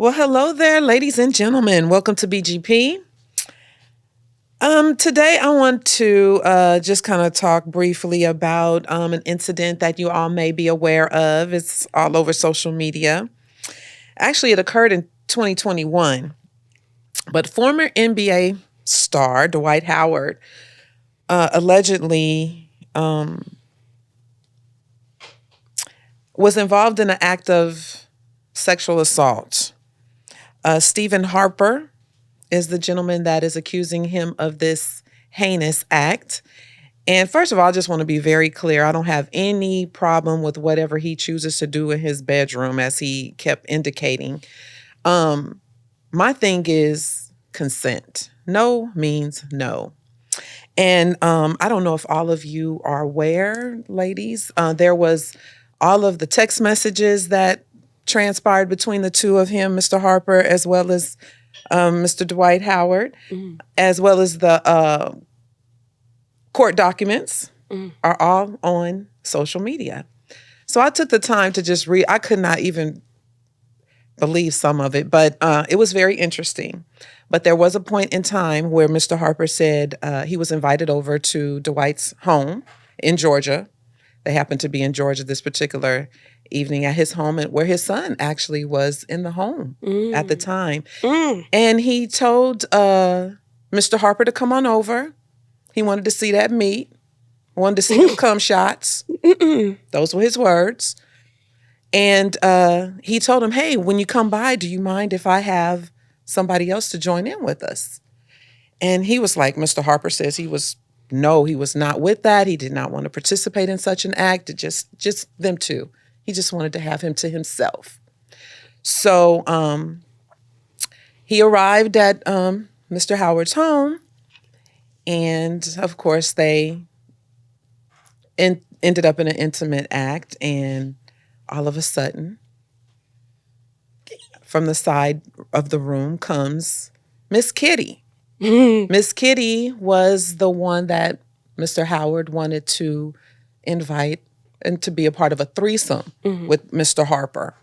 Well, hello there, ladies and gentlemen. Welcome to BGP. Today, I want to just kind of talk briefly about an incident that you all may be aware of. It's all over social media. Actually, it occurred in 2021, but former NBA star Dwight Howard allegedly was involved in an act of sexual assault. Stephen Harper is the gentleman that is accusing him of this heinous act. And first of all, I just want to be very clear. I don't have any problem with whatever he chooses to do in his bedroom, as he kept indicating. My thing is consent. No means no. And I don't know if all of you are aware, ladies, there was all of the text messages that transpired between the two of him, Mr. Harper, as well as Mr. Dwight Howard, as well as the court documents are all on social media. So I took the time to just read. I could not even believe some of it, but it was very interesting. But there was a point in time where Mr. Harper said he was invited over to Dwight's home in Georgia. They happened to be in Georgia this particular evening at his home, and where his son actually was in the home at the time. And he told Mr. Harper to come on over. He wanted to see that meat, wanted to see them cum shots. Those were his words. And he told him, hey, when you come by, do you mind if I have somebody else to join in with us? And he was like, Mr. Harper says he was not with that. He did not want to participate in such an act. Just them two. He just wanted to have him to himself. So he arrived at Mr. Howard's home, and of course they ended up in an intimate act. And all of a sudden, from the side of the room comes Miss Kitty. Miss Kitty was the one that Mr. Howard wanted to invite and to be a part of a threesome with Mr. Harper,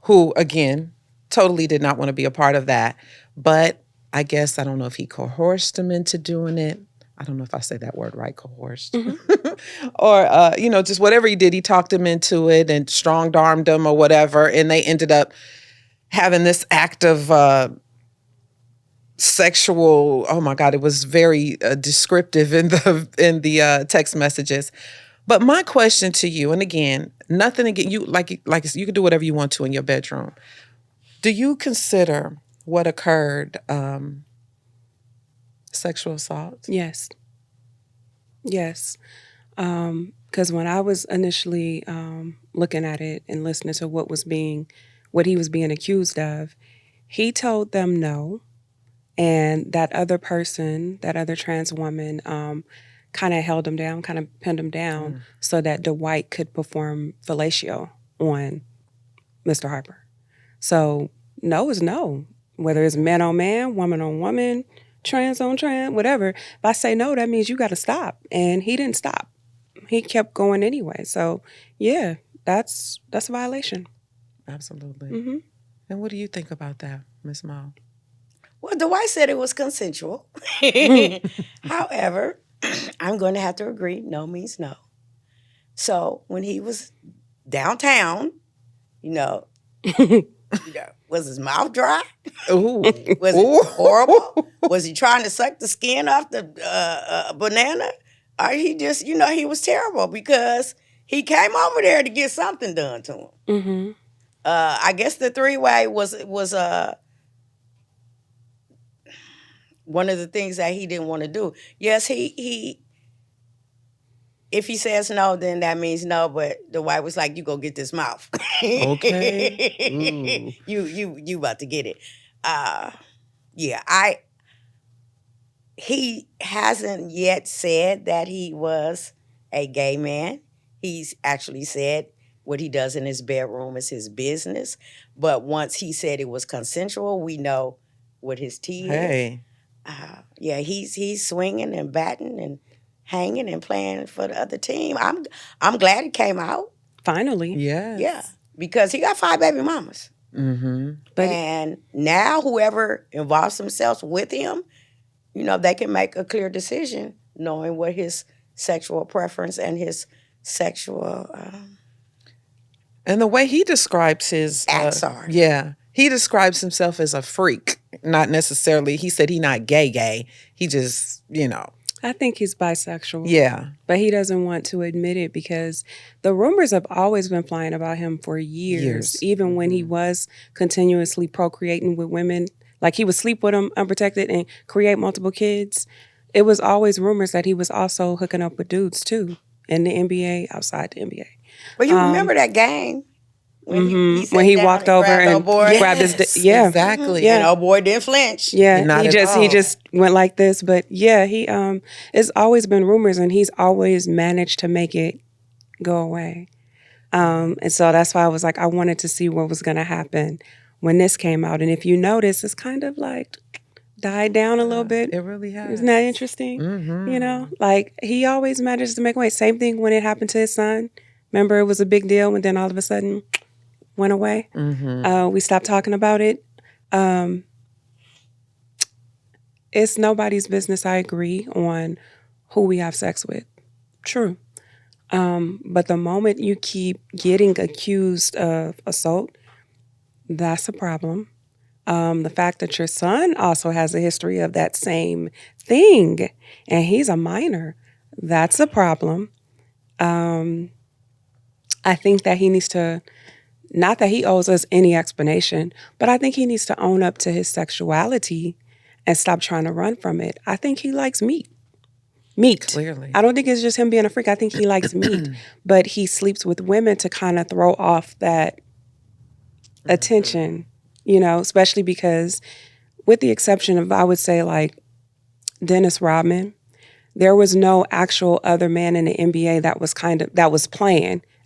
who, again, totally did not want to be a part of that. But I guess, I don't know if he coerced him into doing it. I don't know if I say that word right, coerced. Or, just whatever he did, he talked him into it and strong-armed him or whatever. And they ended up having this act of sexual, oh my God, it was very descriptive in the text messages. But my question to you, and again, nothing again, you like you can do whatever you want to in your bedroom. Do you consider what occurred sexual assault? Yes. Yes. Because when I was initially looking at it and listening to what he was being accused of, he told them no. And that other person, that other trans woman, kind of held him down, kind of pinned him down so that Dwight could perform fellatio on Mr. Harper. So no is no. Whether it's man on man, woman on woman, trans on trans, whatever. If I say no, that means you got to stop. And he didn't stop. He kept going anyway. So yeah, that's a violation. Absolutely. And what do you think about that, Miss Maul? Well, Dwight said it was consensual. However, I'm going to have to agree, no means no. So when he was downtown, was his mouth dry? Ooh. Was it horrible? Was he trying to suck the skin off the banana? Or he just, he was terrible because he came over there to get something done to him. Mm-hmm. I guess the three-way was one of the things that he didn't want to do. Yes, he if he says no, then that means no. But the wife was like, "You go get this mouth." Okay. You about to get it. He hasn't yet said that he was a gay man. He's actually said what he does in his bedroom is his business. But once he said it was consensual, we know what his tea is. Hey. He's swinging and batting and hanging and playing for the other team. I'm glad it came out. Finally. Yes. Yeah, because he got 5 baby mamas. But And now whoever involves themselves with him, they can make a clear decision knowing what his sexual preference and his sexual And the way he describes his acts are. yeah, he describes himself as a freak, not necessarily. He said he not gay. He just, I think he's bisexual. yeah, But he doesn't want to admit it because the rumors have always been flying about him for years. Even when he was continuously procreating with women, like he would sleep with them unprotected and create multiple kids. It was always rumors that he was also hooking up with dudes too in the NBA, outside the NBA. But you remember that game when he sat When he down walked and over grabbed and old boy, grabbed his, Yes, yeah, exactly. Yeah. and old boy didn't flinch. yeah, Not he at just all. he just went like this, but yeah, he it's always been rumors, and he's always managed to make it go away. And so that's why I was like, I wanted to see what was going to happen when this came out, and if you notice, it's kind of like died down a little bit. it really has. Isn't that interesting? Like he always manages to make way. Same thing when it happened to his son. Remember, it was a big deal, and then all of a sudden, went away. We stopped talking about it. It's nobody's business, I agree, on who we have sex with. True. But the moment you keep getting accused of assault, that's a problem. The fact that your son also has a history of that same thing and he's a minor, that's a problem. I think that he needs to, not that he owes us any explanation, but I think he needs to own up to his sexuality and stop trying to run from it. I think he likes meat. Clearly. I don't think it's just him being a freak. I think he likes meat, but he sleeps with women to kind of throw off that attention, especially because, with the exception of, I would say, like Dennis Rodman, there was no actual other man in the NBA that was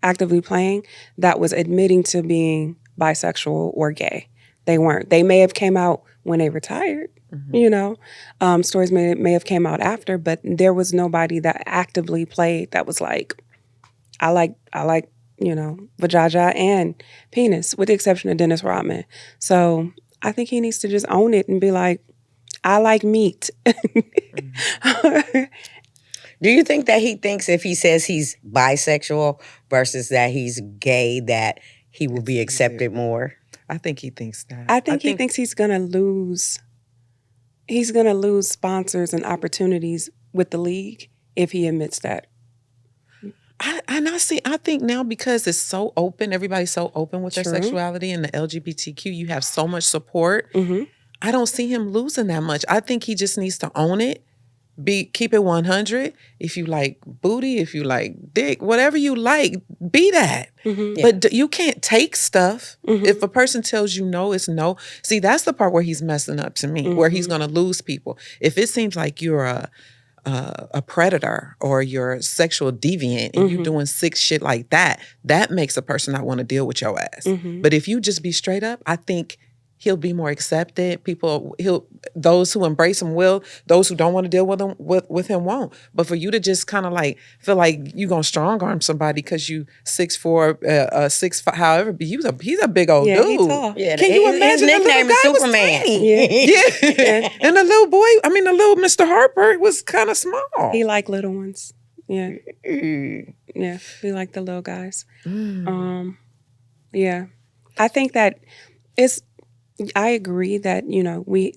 actively playing, that was admitting to being bisexual or gay. They weren't. They may have came out when they retired, stories may have came out after, but there was nobody that actively played that was like, I like, vajaja and penis, with the exception of Dennis Rodman. So I think he needs to just own it and be like, I like meat. Do you think that he thinks if he says he's bisexual versus that he's gay, that he will be accepted more? I think he thinks that. I think he thinks he's gonna lose sponsors and opportunities with the league if he admits that. I think now, because it's so open, everybody's so open with their True. sexuality and the LGBTQ, you have so much support. I don't see him losing that much. I think he just needs to own it. Keep it 100. If you like booty, if you like dick, whatever you like, be that. But you can't take stuff. If a person tells you no, it's no. See, that's the part where he's messing up to me, where he's going to lose people. If it seems like you're a predator or you're a sexual deviant and you're doing sick shit like that, that makes a person not want to deal with your ass. But if you just be straight up, I think he'll be more accepted. Those who embrace him will. Those who don't want to deal with him won't. But for you to just kind of like feel like you gonna strong arm somebody because you 6'4", 6'5", however, he's a big old Yeah, dude. he's tall. Yeah, Can you imagine his the little nickname is guy was Superman. tiny? Yeah. And the little boy, the little Mr. Harper was kind of small. He like little ones. Yeah. Yeah. He like the little guys. Yeah. I think that I agree that,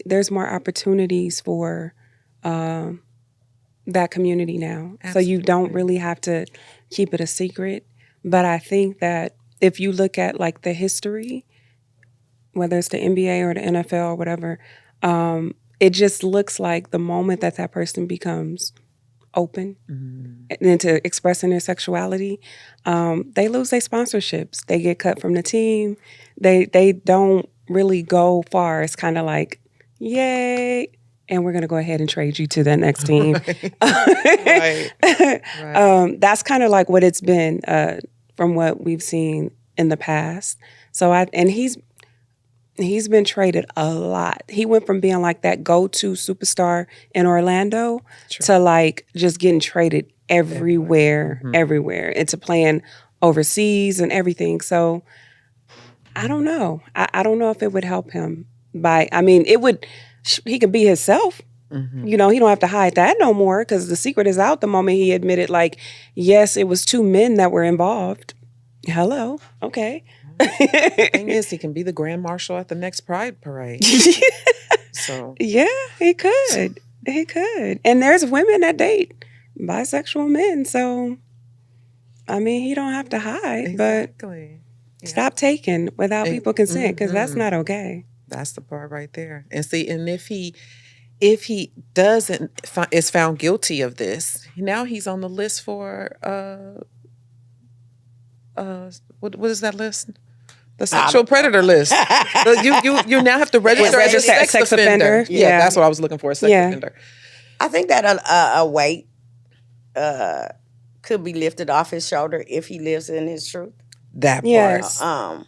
there's more opportunities for that community now. So you don't really have to keep it a secret. But I think that if you look at like the history, whether it's the NBA or the NFL or whatever, it just looks like the moment that person becomes open and into expressing their sexuality, they lose their sponsorships. They get cut from the team. They don't really go far. It's kind of like, yay, and we're going to go ahead and trade you to the next team. Right. That's kind of like what it's been from what we've seen in the past. So he's been traded a lot. He went from being like that go-to superstar in Orlando to like just getting traded everywhere, and to playing overseas and everything. So I don't know. I don't know if it would help him I mean, it would, he could be himself. Mm-hmm. You know, he don't have to hide that no more because the secret is out the moment he admitted, like, yes, it was 2 men that were involved. Hello. Okay. The thing is, he can be the grand marshal at the next Pride Parade. So Yeah, he could. He could. And there's women that date bisexual men. So, I mean, he don't have to hide, exactly. but stop taking without people consent because that's Mhm. not okay. That's the part right there. And see, and if he doesn't is found guilty of this, now he's on the list for what is that list? The sexual predator list. You now have to register as a sex offender. Yeah, that's what I was looking for, a sex offender. I think that a weight could be lifted off his shoulder if he lives in his truth. That Yes. part.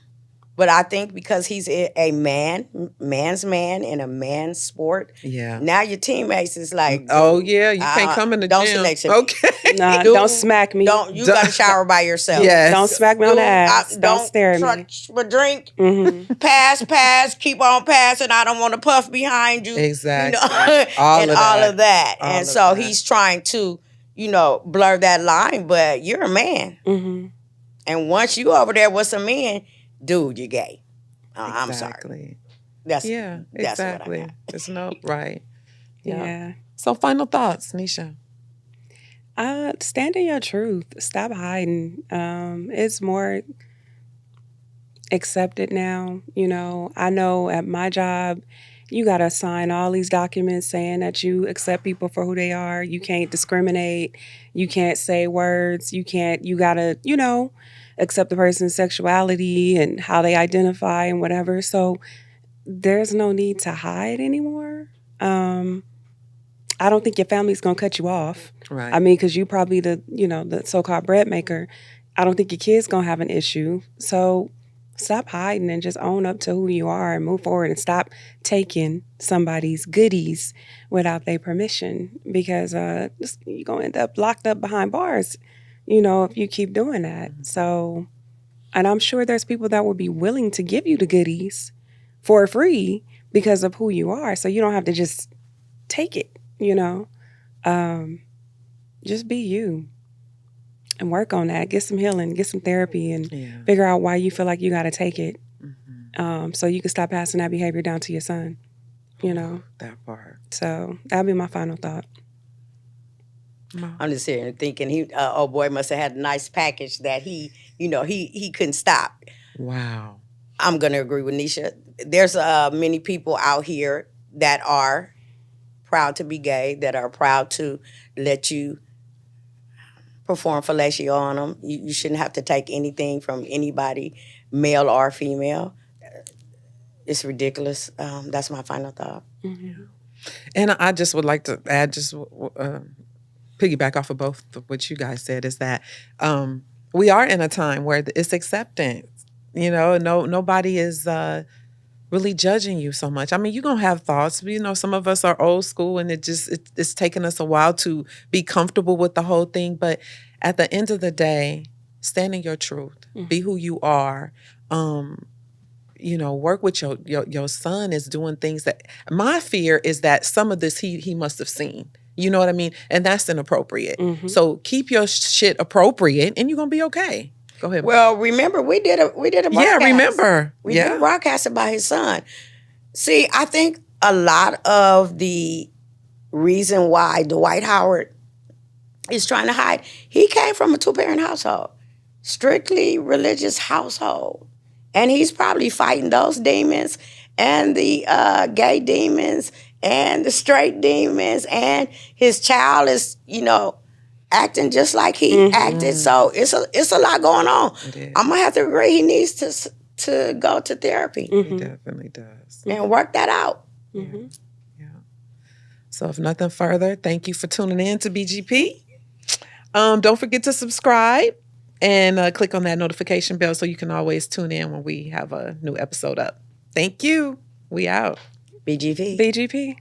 But I think because he's a man's man in a man's sport, Yeah. now your teammates is like, Oh yeah, you can't come in the don't gym. selection me. Okay. Nah, Dude, don't smack me. You got to shower by yourself. Yes. Don't smack me on the Dude, ass. Don't stare at me. touch my drink. Mm-hmm. Pass, keep on passing. I don't want to puff behind you. Exactly. You know? All and of all that. of that. All and of so that. he's trying to, blur that line, but you're a man. Mm-hmm. And once you over there with some men, dude, you're gay. I'm sorry. Exactly. That's Exactly. what I got. There's no right. Yeah. So final thoughts, Nisha. Stand in your truth. Stop hiding. It's more accepted now. I know at my job, you got to sign all these documents saying that you accept people for who they are. You can't discriminate. You can't say words. You got to, accept the person's sexuality and how they identify and whatever. So there's no need to hide anymore. I don't think your family's going to cut you off. Right. I mean, because you probably the so-called bread maker. I don't think your kid's going to have an issue. So stop hiding and just own up to who you are and move forward and stop taking somebody's goodies without their permission because you're going to end up locked up behind bars, if you keep doing that. So, and I'm sure there's people that will be willing to give you the goodies for free because of who you are. So you don't have to just take it, just be you and work on that. Get some healing, get some therapy, and figure out why you feel like you got to take it so you can stop passing that behavior down to your son, That part. So that'll be my final thought. I'm just sitting here thinking old boy must have had a nice package that he couldn't stop. Wow. I'm going to agree with Nisha. There's many people out here that are proud to be gay, that are proud to let you perform fellatio on them. You shouldn't have to take anything from anybody, male or female. It's ridiculous. That's my final thought. Mm-hmm. And I just would like to add, piggyback off of both of what you guys said, is that we are in a time where it's acceptance. Nobody is really judging you so much. I mean, you're going to have thoughts. Some of us are old school and it's taken us a while to be comfortable with the whole thing. But at the end of the day, stand in your truth. Mm-hmm. Be who you are. Work with your son is doing things that my fear is that some of this he must have seen. You know what I mean? And that's inappropriate. Mm-hmm. So keep your shit appropriate and you're going to be okay. Go ahead. Well, remember we did a broadcast. Yeah, remember. We did a broadcast about his son. See, I think a lot of the reason why Dwight Howard is trying to hide, he came from a 2-parent household, strictly religious household. And he's probably fighting those demons and the gay demons and the straight demons. And his child is, acting just like he acted. So it's a lot going on. I'm going to have to agree he needs to go to therapy. He definitely does. And work that out. Mm-hmm. Yeah. So if nothing further, thank you for tuning in to BGP. Don't forget to subscribe and click on that notification bell so you can always tune in when we have a new episode up. Thank you. We out. BGP. BGP.